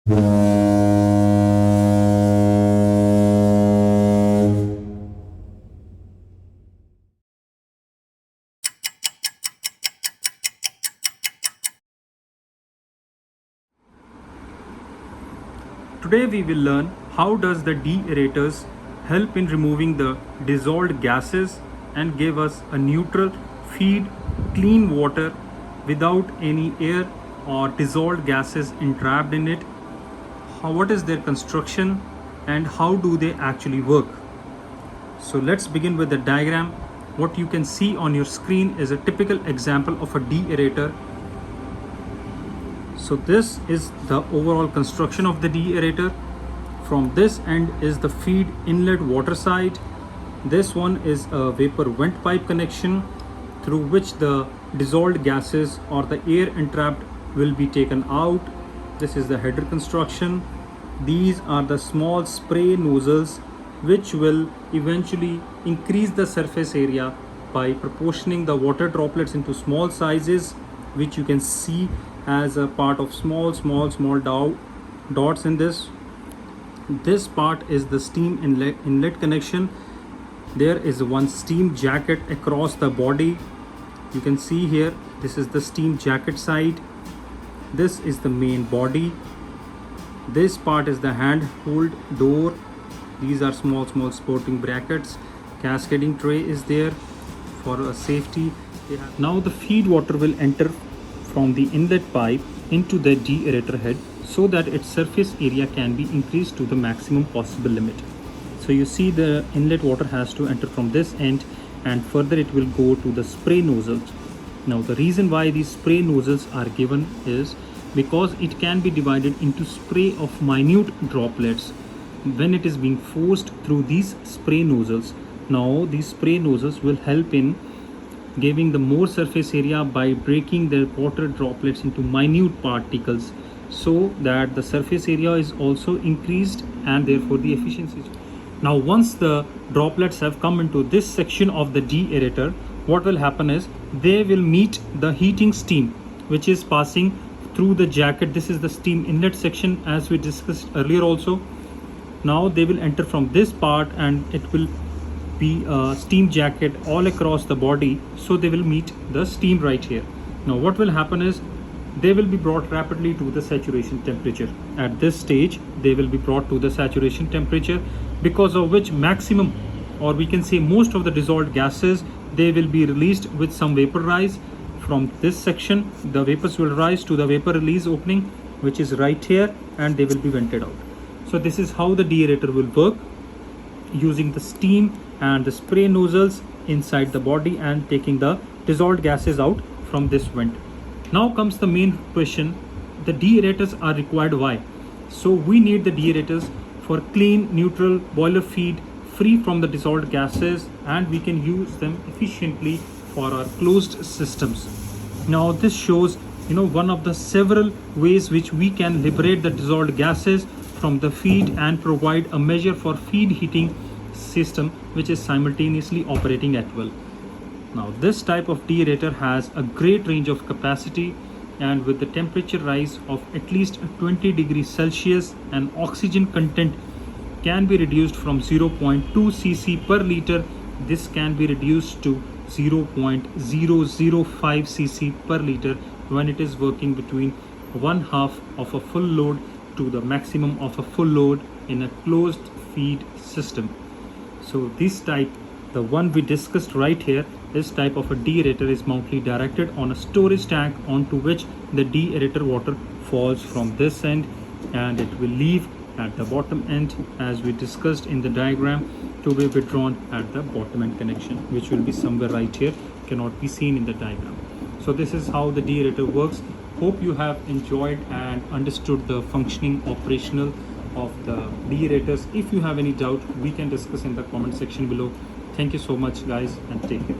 Today we will learn how does the de-aerators help in removing the dissolved gases and give us a neutral feed clean water without any air or dissolved gases entrapped in it. What is their construction and how do they actually work? So let's begin with the diagram. What you can see on your screen is a typical example of a de-aerator. So this is the overall construction of the de-aerator. From this end is the feed inlet water side. This one is a vapor vent pipe connection through which the dissolved gases or the air entrapped will be taken out. This is the header construction. These are the small spray nozzles which will eventually increase the surface area by proportioning the water droplets into small sizes, which you can see as a part of small dots in this. This part is the steam inlet connection. There is one steam jacket across the body. You can see here, this is the steam jacket side. This is the main body. This part is the handhold door. These are small sporting brackets. Cascading tray is there for safety. Now the feed water will enter from the inlet pipe into the de-aerator head so that its surface area can be increased to the maximum possible limit. So you see the inlet water has to enter from this end and further it will go to the spray nozzles. Now the reason why these spray nozzles are given is because it can be divided into spray of minute droplets when it is being forced through these spray nozzles. Now these spray nozzles will help in giving the more surface area by breaking the water droplets into minute particles so that the surface area is also increased and therefore the efficiency. Now once the droplets have come into this section of the de-aerator, what will happen is they will meet the heating steam which is passing through the jacket. This is the steam inlet section as we discussed earlier also. Now they will enter from this part and it will be a steam jacket all across the body, so they will meet the steam right here. Now what will happen is they will be brought rapidly to the saturation temperature. At this stage they will be brought to the saturation temperature, because of which maximum, or we can say most of the dissolved gases, they will be released with some vapor rise. From this section the vapors will rise to the vapor release opening which is right here and they will be vented out. So this is how the de-aerator will work, using the steam and the spray nozzles inside the body and taking the dissolved gases out from this vent. Now comes the main question: the de-aerators are required why? So we need the de-aerators for clean neutral boiler feed free from the dissolved gases, and we can use them efficiently for our closed systems. Now this shows one of the several ways which we can liberate the dissolved gases from the feed and provide a measure for feed heating system which is simultaneously operating at will. Now this type of de-aerator has a great range of capacity, and with the temperature rise of at least 20 degrees Celsius, and oxygen content can be reduced from 0.2 cc per liter. This can be reduced to 0.005 cc per liter when it is working between 1/2 of a full load to the maximum of a full load in a closed feed system. So this type, the one we discussed right here, this type of a de-aerator is mountly directed on a storage tank onto which the de-aerator water falls from this end, and it will leave at the bottom end as we discussed in the diagram to be withdrawn at the bottom end connection, which will be somewhere right here, cannot be seen in the diagram. So this is how the de-aerator works. Hope you have enjoyed and understood the functioning operational of the de-aerators. If you have any doubt, we can discuss in the comment section below. Thank you so much guys, and take care.